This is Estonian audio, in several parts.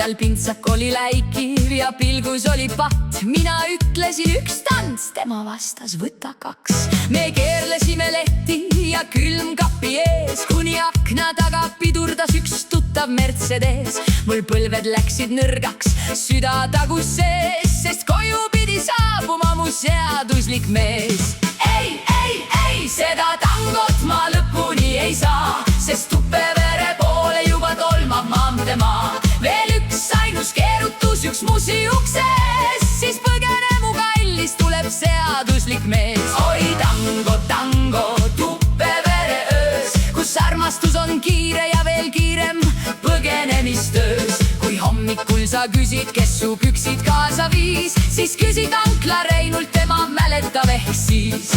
tal pintsak oli läikiv ja pilgus oli patt. Mina ütlesin üks tants, tema vastas võta kaks. Me keerlesime letti ja külmkapi ees, kuni akna taga pidurdas üks tuttav Mercedes. Mul põlved läksid nõrgaks, süda tagus sees, sest koju pidi saabuma mu seaduslik mees. Ei, seda tangot ma lõpuni ei saa, sest Tupevere poole juba tolmab maanteemaa. Veel üks ainus keerutus, üks musi ukses, siis põgene mu kallis, tuleb seaduslik mees. Oi tango, tango, Tupevere öös, kus armastus on kiire ja veel kiirem põgenemistöös. Kui hommikul sa küsid, kes su püksid kaasa viis, siis küsid ankla Reinult, tema mäletab ehk siis.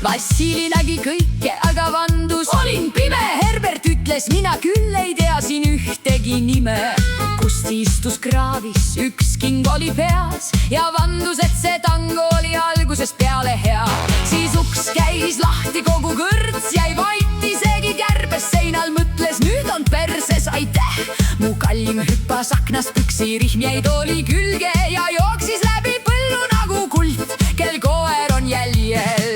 Vassili nägi kõike, aga vandus. Olin pime, Herbert ütles, mina küll ei tea siin ühtegi nime. Kusti istus kraavis, üks king oli peas ja vandus, et see tango oli algusest peale hea. Siis uks käis lahti, kogu kõrts jäi vait, isegi kärbes seinal mõtles, nüüd on perses, aitäh. Mu kallim hüppas aknast, püksirihm jäi tooli külge ja jooksis läbi põllu nagu kult, kel koer on jäljel.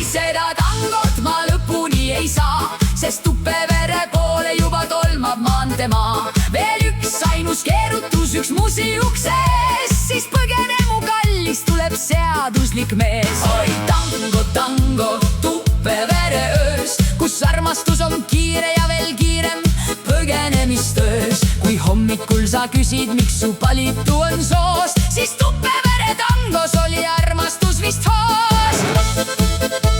Seda tangot ma lõpuni ei saa, sest Tupevere poole juba tolmab maanteemaa. Veel üks ainus keerutus, üks musi ukses, siis põgene mu kallis, tuleb seaduslik mees. Oi tango, tango, Tupevere öös, kus armastus on kiire ja veel kiirem põgenemistöös. Kui hommikul sa küsid, miks su palitu on soos, siis Tupevere tangos oli armastus vist hoos.